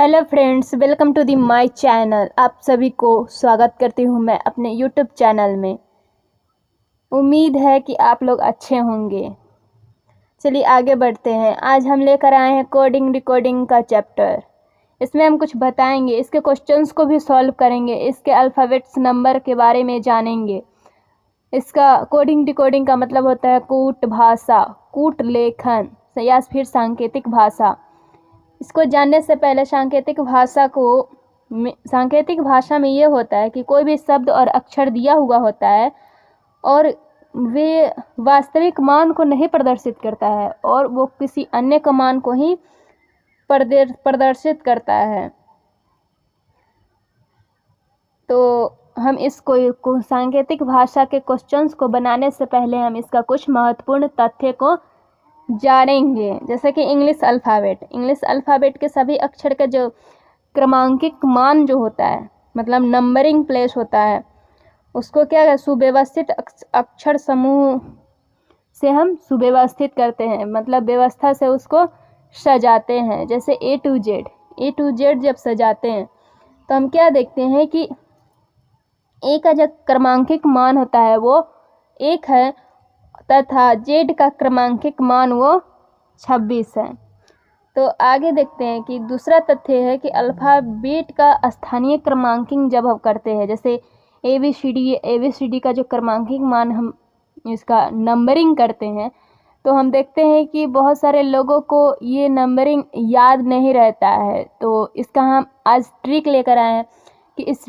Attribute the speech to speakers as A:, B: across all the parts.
A: Hello friends, welcome to the my channel. आप सभी को स्वागत करती हूँ मैं अपने यूट्यूब चैनल में। उम्मीद है कि आप लोग अच्छे होंगे। चलिए आगे बढ़ते हैं। आज हम लेकर आए हैं कोडिंग डिकोडिंग का चैप्टर। इसमें हम कुछ बताएंगे, इसके क्वेश्चंस को भी सॉल्व करेंगे, इसके अल्फ़ाबेट्स नंबर के बारे में जानेंगे। इसका कोडिंग डिकोडिंग का मतलब होता है कूट भाषा, कूट लेखन या फिर सांकेतिक भाषा। इसको जानने से पहले सांकेतिक भाषा में ये होता है कि कोई भी शब्द और अक्षर दिया हुआ होता है और वे वास्तविक मान को नहीं प्रदर्शित करता है और वो किसी अन्य का मान को ही प्रदर्शित करता है। तो हम इसको सांकेतिक भाषा के क्वेश्चंस को बनाने से पहले हम इसका कुछ महत्वपूर्ण तथ्य को जानेंगे। जैसे कि इंग्लिश अल्फ़ाबेट के सभी अक्षर का जो क्रमांकिक मान जो होता है, मतलब नंबरिंग प्लेस होता है, उसको क्या है, सुव्यवस्थित अक्षर समूह से हम सुव्यवस्थित करते हैं, मतलब व्यवस्था से उसको सजाते हैं। जैसे ए टू जेड जब सजाते हैं तो हम क्या देखते हैं कि ए का जो क्रमांकिक मान होता है वो 1 है तथा जेड का क्रमांकिक मान वो 26 है। तो आगे देखते हैं कि दूसरा तथ्य है कि अल्फ़ाबेट का स्थानीय क्रमांकिंग जब हम करते हैं, जैसे ABCD का जो क्रमांकिक मान हम इसका नंबरिंग करते हैं, तो हम देखते हैं कि बहुत सारे लोगों को ये नंबरिंग याद नहीं रहता है। तो इसका हम आज ट्रिक लेकर आए हैं कि इस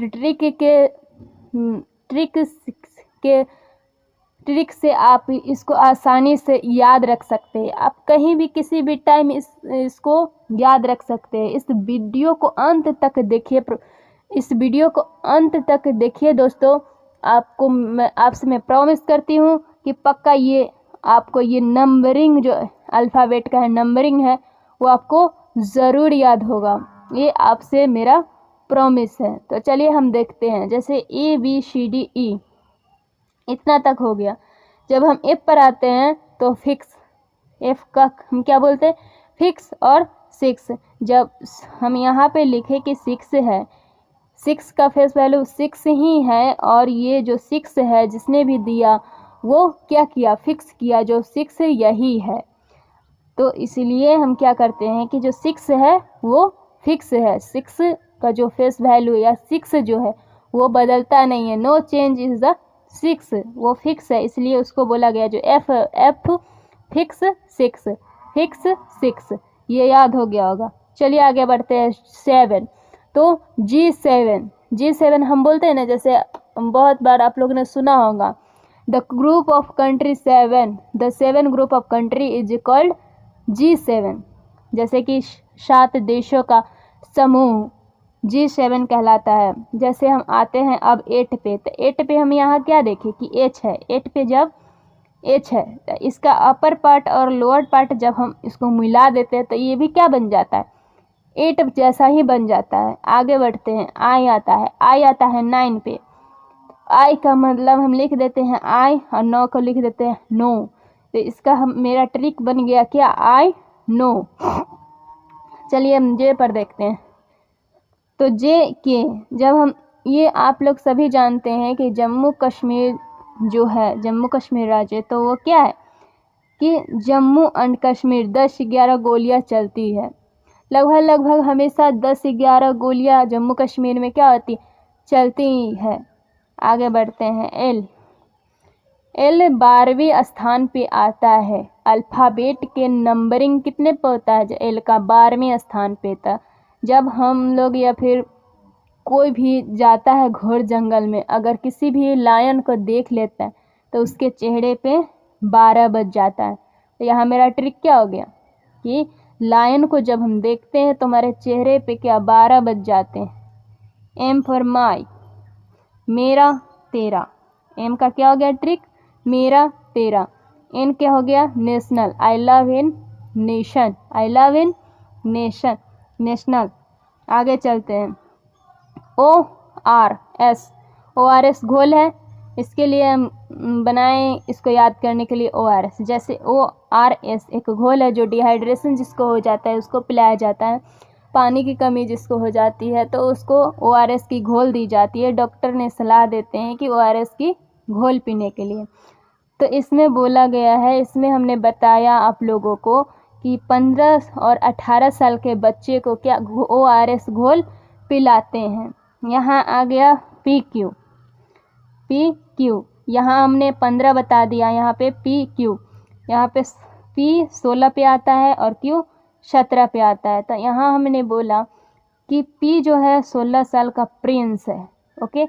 A: ट्रिक से आप इसको आसानी से याद रख सकते हैं। आप कहीं भी किसी भी टाइम इसको याद रख सकते हैं। इस वीडियो को अंत तक देखिए दोस्तों। आपसे मैं प्रॉमिस करती हूँ कि पक्का ये आपको ये नंबरिंग जो अल्फ़ाबेट का है नंबरिंग है वो आपको ज़रूर याद होगा। ये आपसे मेरा प्रॉमिस है। तो चलिए हम देखते हैं। जैसे ABCDE इतना तक हो गया। जब हम F पर आते हैं तो फिक्स, F का हम क्या बोलते हैं, फिक्स और 6। जब हम यहाँ पे लिखे कि 6 है, 6 का फेस वैल्यू 6 ही है और ये जो 6 है जिसने भी दिया वो क्या किया, फिक्स किया, जो 6 यही है। तो इसलिए हम क्या करते हैं कि जो 6 है वो फिक्स है। 6 का जो फेस वैल्यू या 6 जो है वो बदलता नहीं है। नो चेंज इज द 6, वो फिक्स है, इसलिए उसको बोला गया जो F फिक्स 6, ये याद हो गया होगा। चलिए आगे बढ़ते हैं। 7, तो G7 हम बोलते हैं ना, जैसे बहुत बार आप लोगों ने सुना होगा the group of country 7, the 7 group of country is called G7। जैसे कि 7 देशों का समूह G7 कहलाता है। जैसे हम आते हैं अब 8 पे, तो 8 पे हम यहाँ क्या देखें कि H है। 8 पे जब H है तो इसका अपर पार्ट और लोअर पार्ट जब हम इसको मिला देते हैं तो ये भी क्या बन जाता है, 8 जैसा ही बन जाता है। आगे बढ़ते हैं। I आता है 9 पे। I का मतलब हम लिख देते हैं I और 9 को लिख देते हैं नो। तो इसका मेरा ट्रिक बन गया क्या, I नो। चलिए हम J पर देखते हैं। तो जब हम ये आप लोग सभी जानते हैं कि जम्मू कश्मीर जो है, जम्मू कश्मीर राज्य, तो वो क्या है कि जम्मू एंड कश्मीर 10-11 गोलियां चलती है। लगभग हमेशा 10-11 गोलियां जम्मू कश्मीर में क्या होती, चलती है। आगे बढ़ते हैं। L 12वें स्थान पे आता है। अल्फ़ाबेट के नंबरिंग कितने पे होता है, L का 12वें स्थान पे था। जब हम लोग या फिर कोई भी जाता है घोर जंगल में, अगर किसी भी लायन को देख लेता है तो उसके चेहरे पे 12 बज जाता है। तो यहाँ मेरा ट्रिक क्या हो गया कि लायन को जब हम देखते हैं तो हमारे चेहरे पे क्या 12 बज जाते हैं। M फॉर माई, मेरा तेरा। M का क्या हो गया ट्रिक, मेरा तेरा। N क्या हो गया, national, I love in nation, national. आगे चलते हैं। ORS घोल है, इसके लिए हम बनाए इसको याद करने के लिए ORS। जैसे ORS एक घोल है जो डिहाइड्रेशन जिसको हो जाता है उसको पिलाया जाता है। पानी की कमी जिसको हो जाती है तो उसको ORS की घोल दी जाती है। डॉक्टर ने सलाह देते हैं कि ORS की घोल पीने के लिए। तो इसमें बोला गया है, इसमें हमने बताया आप लोगों को कि 15 और 18 साल के बच्चे को क्या ORS घोल पिलाते हैं। यहाँ आ गया PQ। यहाँ हमने 15 बता दिया, यहाँ पे PQ, यहाँ पे P 16 पे आता है और Q 17 पे आता है। तो यहाँ हमने बोला कि P जो है 16 साल का प्रिंस है, ओके,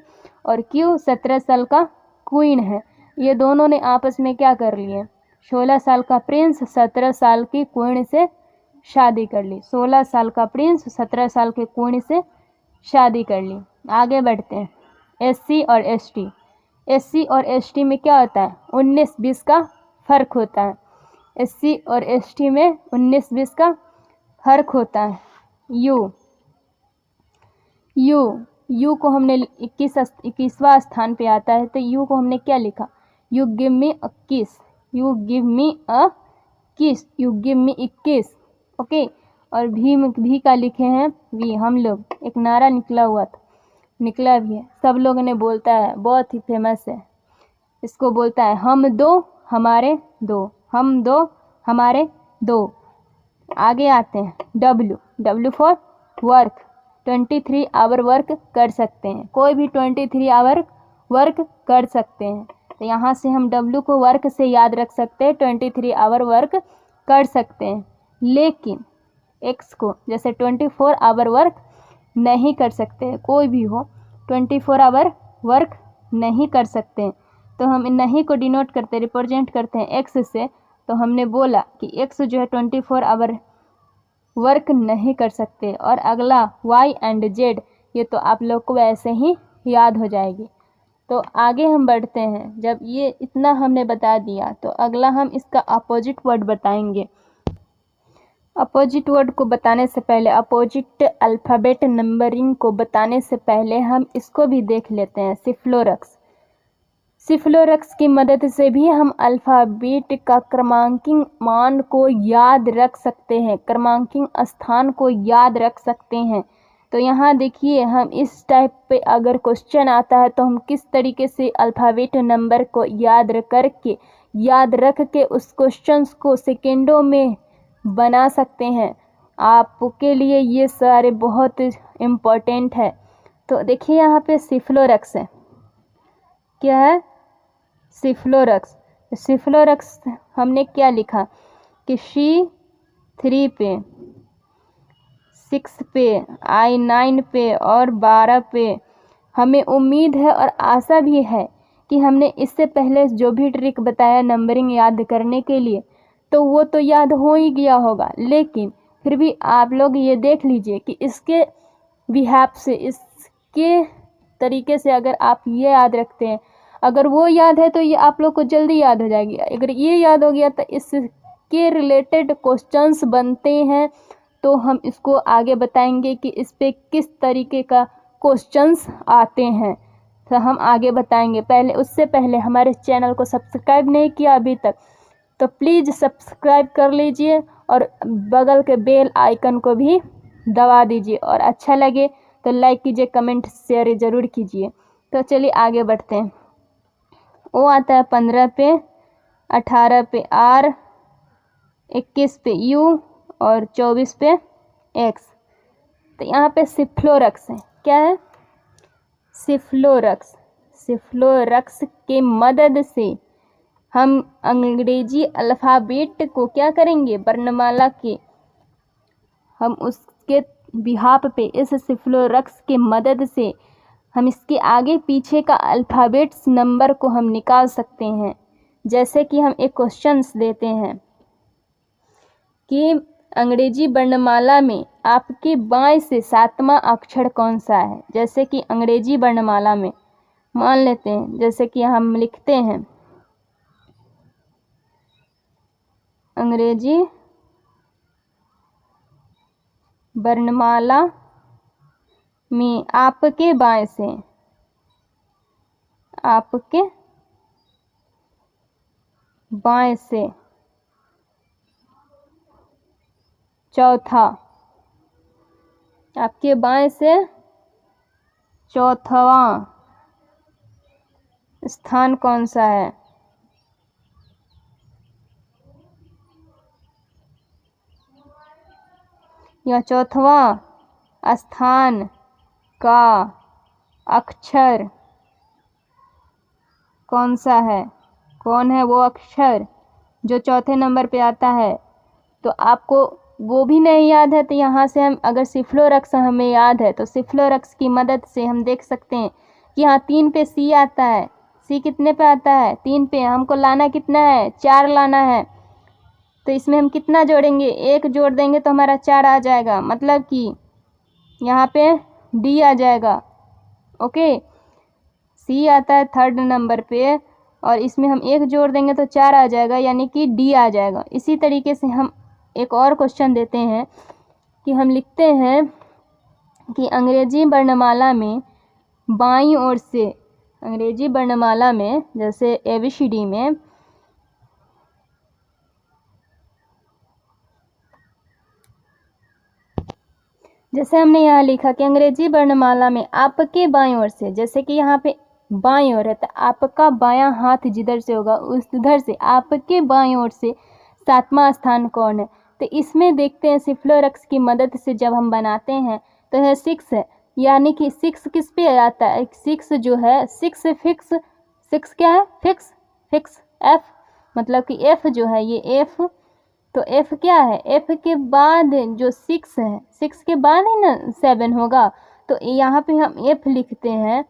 A: और Q 17 साल का क्वीन है। ये दोनों ने आपस में क्या कर लिए, 16 साल का प्रिंस 17 साल की क्वीन से शादी कर ली। 16 साल का प्रिंस 17 साल के क्वीन से शादी कर ली। आगे बढ़ते हैं। SC और ST। SC और ST में क्या होता है, 19-20 का फ़र्क होता है। SC और ST में 19-20 का फ़र्क होता है। U को हमने 21वां स्थान पे आता है। तो U को हमने क्या लिखा, यू गिव मी अ किस, यू गिव मी अ किस, यू गिव मी 21, ओके। और भी का लिखे हैं V। हम लोग एक नारा निकला भी है, सब लोगों ने बोलता है, बहुत ही फेमस है। इसको बोलता है, हम दो हमारे दो, हम दो हमारे दो। आगे आते हैं W for work. 23 hour work कर सकते हैं, कोई भी 23 आवर वर्क कर सकते हैं। तो यहाँ से हम W को वर्क से याद रख सकते हैं, 23 आवर वर्क कर सकते हैं। लेकिन X को जैसे 24 आवर वर्क नहीं कर सकते, कोई भी हो 24 आवर वर्क नहीं कर सकते। तो हम नहीं को डिनोट करते, रिप्रेजेंट करते हैं X से। तो हमने बोला कि X जो है 24 आवर वर्क नहीं कर सकते। और अगला Y एंड Z, ये तो आप लोग को वैसे ही याद हो जाएगी। तो आगे हम बढ़ते हैं। जब ये इतना हमने बता दिया तो अगला हम इसका अपोजिट वर्ड बताएंगे। अपोजिट वर्ड को बताने से पहले, अपोजिट अल्फ़ाबेट नंबरिंग को बताने से पहले हम इसको भी देख लेते हैं, सिफ्लोरक्स। सिफ्लोरक्स की मदद से भी हम अल्फ़ाबेट का क्रमांकिंग मान को याद रख सकते हैं, क्रमांकिंग स्थान को याद रख सकते हैं। तो यहाँ देखिए, हम इस टाइप पे अगर क्वेश्चन आता है तो हम किस तरीके से अल्फ़ाबेट नंबर को याद रख के उस क्वेश्चन को सेकेंडों में बना सकते हैं। आपके लिए ये सारे बहुत इम्पोर्टेंट है। तो देखिए यहाँ पे सिफ्लोरक्स है, क्या है, सिफ्लोरक्स। सिफ्लोरक्स हमने क्या लिखा कि C3 पे, 6 पे, I9 पे और 12 पे। हमें उम्मीद है और आशा भी है कि हमने इससे पहले जो भी ट्रिक बताया नंबरिंग याद करने के लिए, तो वो तो याद हो ही गया होगा। लेकिन फिर भी आप लोग ये देख लीजिए कि इसके बिहाफ से, इसके तरीके से अगर आप ये याद रखते हैं, अगर वो याद है तो ये आप लोग को जल्दी याद हो जाएगी। अगर ये याद हो गया तो इसके रिलेटेड क्वेश्चंस बनते हैं, तो हम इसको आगे बताएंगे कि इस पे किस तरीके का क्वेश्चंस आते हैं, तो हम आगे बताएंगे। पहले उससे पहले हमारे चैनल को सब्सक्राइब नहीं किया अभी तक तो प्लीज़ सब्सक्राइब कर लीजिए और बगल के बेल आइकन को भी दबा दीजिए, और अच्छा लगे तो लाइक कीजिए, कमेंट शेयर ज़रूर कीजिए। तो चलिए आगे बढ़ते हैं। ओ आता है 15 पे, 18 पे R, 21 पे U और 24 पे X। तो यहाँ पे सिफ्लोरक्स है, क्या है, सिफ्लोरक्स। सिफ्लोरक्स के मदद से हम अंग्रेजी अल्फ़ाबेट को क्या करेंगे, वर्णमाला के, हम उसके बिहाफ पे इस सिफ्लोरक्स के मदद से हम इसके आगे पीछे का अल्फ़ाबेट्स नंबर को हम निकाल सकते हैं। जैसे कि हम एक क्वेश्चंस देते हैं कि अंग्रेजी वर्णमाला में आपके बाएं से 7वां अक्षर कौन सा है। जैसे कि अंग्रेजी वर्णमाला में मान लेते हैं, जैसे कि हम लिखते हैं अंग्रेजी वर्णमाला में आपके बाएं से, आपके बाएं से चौथा आपके बाएं से चौथावां स्थान कौन सा है? यह चौथावां स्थान का अक्षर कौन सा है? कौन है वो अक्षर जो चौथे नंबर पे आता है? तो आपको वो भी नहीं याद है तो यहाँ से हम अगर सिफ्लोरक्स हमें याद है तो सिफ्लोरक्स की मदद से हम देख सकते हैं कि यहाँ 3 पे सी आता है। सी कितने पे आता है? 3 पे। हमको लाना कितना है? 4 लाना है। तो इसमें हम कितना जोड़ेंगे? 1 जोड़ देंगे तो हमारा 4 आ जाएगा, मतलब कि यहाँ पे डी आ जाएगा। ओके, सी आता है 3rd नंबर पे और इसमें हम 1 जोड़ देंगे तो 4 आ जाएगा, यानी कि डी आ जाएगा। इसी तरीके से हम एक और क्वेश्चन देते हैं कि हम लिखते हैं कि अंग्रेजी वर्णमाला में बाईं ओर से, अंग्रेजी वर्णमाला में जैसे ABCD में जैसे हमने यहाँ लिखा कि अंग्रेजी वर्णमाला में आपके बाईं ओर से, जैसे कि यहाँ पे बाईं ओर है तो आपका बायां हाथ जिधर से होगा उस उधर से आपके बाईं ओर से 7वां स्थान कौन है? तो इसमें देखते हैं सिफ्लोरक्स की मदद से जब हम बनाते हैं तो यह 6 है, यानी कि 6 किस पे आता है? 6 जो है 6 फिक्स, 6 क्या है? फिक्स, फिक्स F, मतलब कि F जो है ये F, तो F क्या है? F के बाद जो 6 है, 6 के बाद ही ना 7 होगा। तो यहाँ पे हम F लिखते हैं,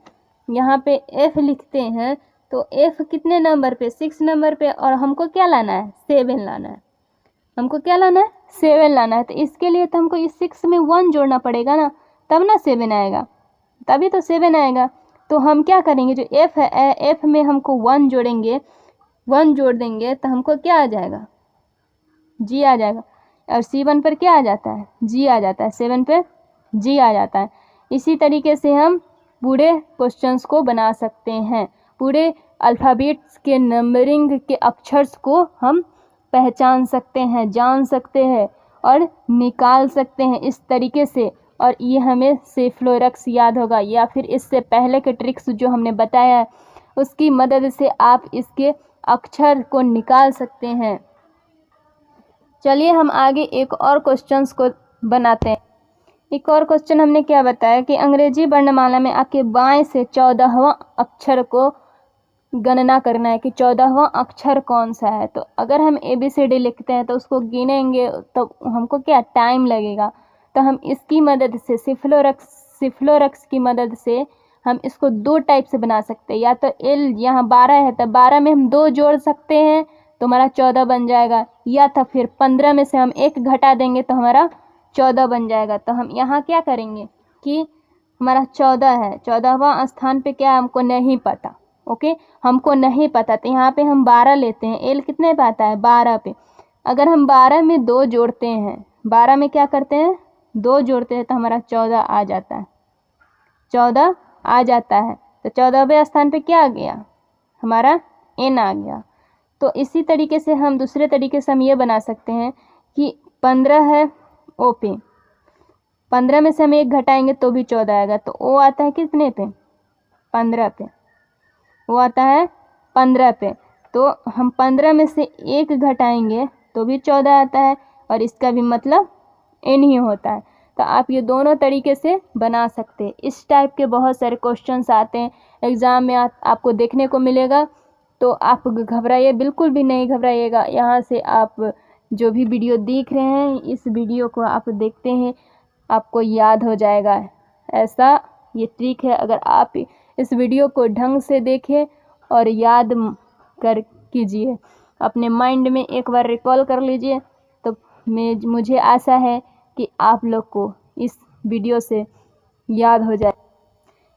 A: यहाँ पे F लिखते हैं तो F कितने नंबर पे? 6 नंबर पे। और हमको क्या लाना है? 7 लाना है। हमको क्या लाना है? 7 लाना है। तो इसके लिए तो हमको इस 6 में 1 जोड़ना पड़ेगा ना, तब ना 7 आएगा, तभी तो 7 आएगा। तो हम क्या करेंगे, जो F है F में हमको 1 जोड़ेंगे, 1 जोड़ देंगे तो हमको क्या आ जाएगा? G आ जाएगा। और C1 पर क्या आ जाता है? G आ जाता है। 7 पे G आ जाता है। इसी तरीके से हम पूरे क्वेश्चंस को बना सकते हैं। पूरे अल्फ़ाबेट्स के नंबरिंग के अक्षर्स को हम पहचान सकते हैं, जान सकते हैं और निकाल सकते हैं इस तरीके से। और ये हमें सिफ्लोरक्स याद होगा, या फिर इससे पहले के ट्रिक्स जो हमने बताया है उसकी मदद से आप इसके अक्षर को निकाल सकते हैं। चलिए हम आगे एक और क्वेश्चंस को बनाते हैं। एक और क्वेश्चन हमने क्या बताया कि अंग्रेजी वर्णमाला में आपके बाएं से 14वां अक्षर को गणना करना है कि 14वां अक्षर कौन सा है। तो अगर हम ABCD लिखते हैं तो उसको गिनेंगे तो हमको क्या टाइम लगेगा। तो हम इसकी मदद से सिफ्लोरक्स की मदद से हम इसको 2 टाइप से बना सकते हैं। या तो L यहाँ 12 है तो 12 में हम 2 जोड़ सकते हैं तो हमारा 14 बन जाएगा, या तो फिर 15 में से हम 1 घटा देंगे तो हमारा 14 बन जाएगा। तो हम यहाँ क्या करेंगे कि हमारा 14 है, 14वां स्थान पे क्या है हमको नहीं पता। ओके, हमको नहीं पता तो यहाँ पे हम 12 लेते हैं। L कितने पे आता है? 12 पे। अगर हम 12 में 2 जोड़ते हैं, 12 में क्या करते हैं? 2 जोड़ते हैं तो हमारा 14 आ जाता है, 14 आ जाता है। तो 14वें स्थान पे क्या आ गया? हमारा N आ गया। तो इसी तरीके से हम दूसरे तरीके से हम ये बना सकते हैं कि 15 है O पे, 15 में से हम 1 घटाएंगे तो भी 14 आएगा। तो O आता है कितने पे? 15 पे। वो आता है 15 पे। तो हम 15 में से 1 घटाएंगे तो भी 14 आता है, और इसका भी मतलब N ही होता है। तो आप ये दोनों तरीके से बना सकते हैं। इस टाइप के बहुत सारे क्वेश्चंस आते हैं एग्ज़ाम में, आपको देखने को मिलेगा। तो आप घबराइए, बिल्कुल भी नहीं घबराइएगा। यहाँ से आप जो भी वीडियो देख रहे हैं, इस वीडियो को आप देखते हैं आपको याद हो जाएगा। ऐसा ये ट्रिक है, अगर आप इस वीडियो को ढंग से देखें और याद कर कीजिए, अपने माइंड में एक बार रिकॉल कर लीजिए, तो मुझे आशा है कि आप लोग को इस वीडियो से याद हो जाए।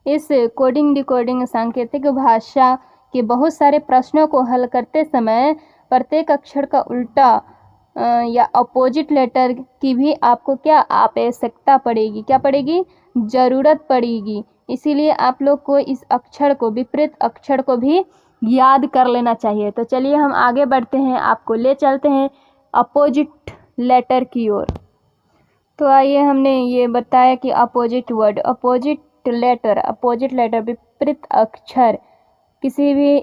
A: इस कोडिंग डिकोडिंग सांकेतिक भाषा के बहुत सारे प्रश्नों को हल करते समय प्रत्येक अक्षर का उल्टा या अपोजिट लेटर की भी आपको क्या आवश्यकता पड़ेगी, क्या पड़ेगी? ज़रूरत पड़ेगी। इसीलिए आप लोग को इस अक्षर को, विपरीत अक्षर को भी याद कर लेना चाहिए। तो चलिए हम आगे बढ़ते हैं, आपको ले चलते हैं अपोजिट लेटर की ओर। तो आइए, हमने ये बताया कि अपोजिट वर्ड, अपोजिट लेटर विपरीत अक्षर, किसी भी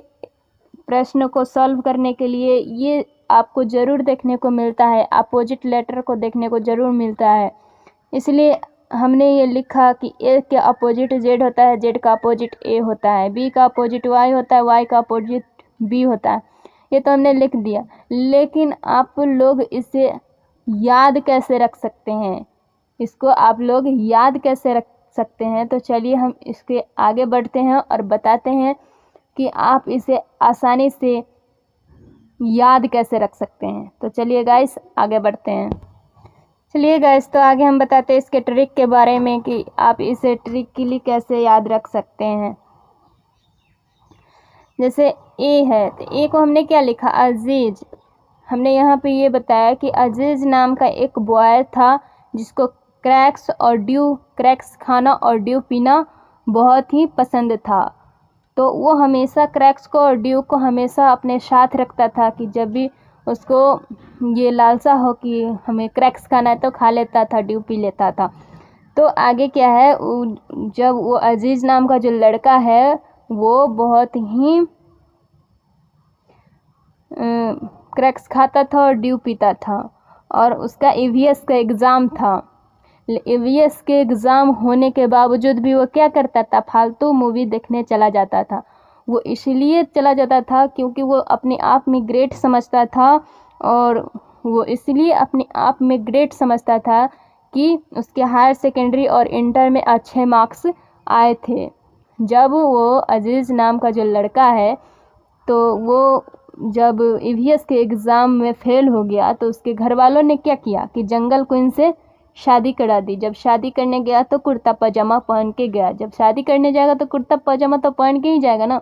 A: प्रश्न को सॉल्व करने के लिए ये आपको ज़रूर देखने को मिलता है, अपोजिट लेटर को देखने को ज़रूर मिलता है। इसलिए हमने ये लिखा कि ए का अपोजिट जेड होता है, जेड का अपोजिट ए होता है, बी का अपोजिट वाई होता है, वाई का अपोजिट बी होता है। ये तो हमने लिख दिया, लेकिन आप लोग इसे याद कैसे रख सकते हैं, इसको आप लोग याद कैसे रख सकते हैं? तो चलिए हम इसके आगे बढ़ते हैं और बताते हैं कि आप इसे आसानी से याद कैसे रख सकते हैं। तो चलिए गाइस, आगे बढ़ते हैं। चलिए गाइस, तो आगे हम बताते हैं इसके ट्रिक के बारे में कि आप इसे ट्रिकली कैसे याद रख सकते हैं। जैसे ए है, तो ए को हमने क्या लिखा, अजीज। हमने यहाँ पे ये बताया कि अजीज नाम का एक बॉय था जिसको क्रैक्स खाना और ड्यू पीना बहुत ही पसंद था। तो वो हमेशा क्रैक्स को और ड्यू को हमेशा अपने साथ रखता था कि जब भी उसको ये लालसा हो कि हमें क्रैक्स खाना है तो खा लेता था, ड्यू पी लेता था। तो आगे क्या है, जब वो अजीज़ नाम का जो लड़का है वो बहुत ही क्रैक्स खाता था और ड्यू पीता था, और उसका ईवीएस का एग्ज़ाम था। ईवीएस के एग्ज़ाम होने के बावजूद भी वो क्या करता था, फालतू मूवी देखने चला जाता था। वो इसलिए चला जाता था क्योंकि वो अपने आप में ग्रेट समझता था, और वो इसलिए अपने आप में ग्रेट समझता था कि उसके हायर सेकेंडरी और इंटर में अच्छे मार्क्स आए थे। जब वो अजीज़ नाम का जो लड़का है, तो वो जब ईवीएस के एग्ज़ाम में फ़ेल हो गया तो उसके घर वालों ने क्या किया कि जंगल क्वीन से शादी करा दी। जब शादी करने गया तो कुर्ता पजामा पहन के गया। जब शादी करने जाएगा तो कुर्ता पजामा तो पहन के ही जाएगा ना,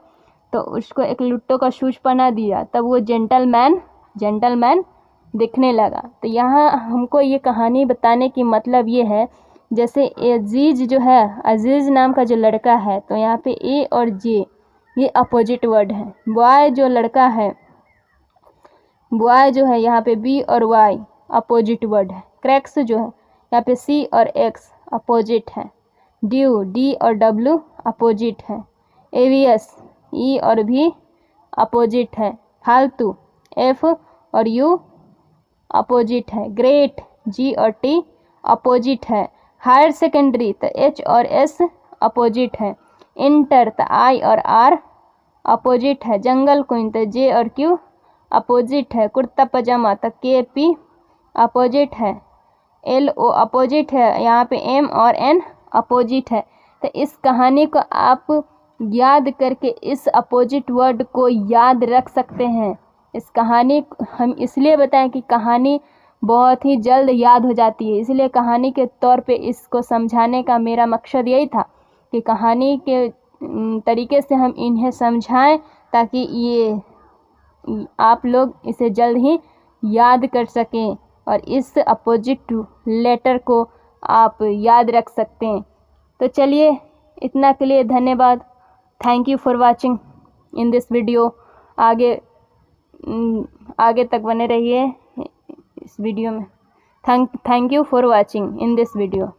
A: तो उसको एक लुट्टो का शूज पहना दिया, तब वो जेंटलमैन दिखने लगा। तो यहाँ हमको ये कहानी बताने की मतलब ये है, जैसे अजीज़ जो है, अजीज़ नाम का जो लड़का है, तो यहाँ पे ए और जे ये अपोजिट वर्ड है। बॉय जो लड़का है, बॉय जो है यहाँ पे बी और वाई अपोजिट वर्ड है। क्रैक्स जो है यहाँ पे सी और एक्स अपोजिट है। ड्यू डी और डब्ल्यू अपोजिट है। एवीएस ई और भी अपोजिट है। फालतू एफ और यू अपोजिट है। ग्रेट जी और टी अपोजिट है। हायर सेकेंडरी तो एच और एस अपोजिट है। इंटर तो आई और आर अपोजिट है। जंगल क्वीन तो जे और क्यू अपोजिट है। कुर्ता पजामा तो के पी अपोजिट है। एल ओ अपोजिट है। यहाँ पे एम और एन अपोजिट है। तो इस कहानी को आप याद करके इस अपोजिट वर्ड को याद रख सकते हैं। इस कहानी हम इसलिए बताएं कि कहानी बहुत ही जल्द याद हो जाती है, इसलिए कहानी के तौर पे इसको समझाने का मेरा मकसद यही था कि कहानी के तरीके से हम इन्हें समझाएं ताकि ये आप लोग इसे जल्द ही याद कर सकें और इस अपोजिट लेटर को आप याद रख सकते हैं। तो चलिए, इतना के लिए धन्यवाद। Thank you for watching in this video. आगे तक बने रहिए इस वीडियो में। Thank you for watching in this video.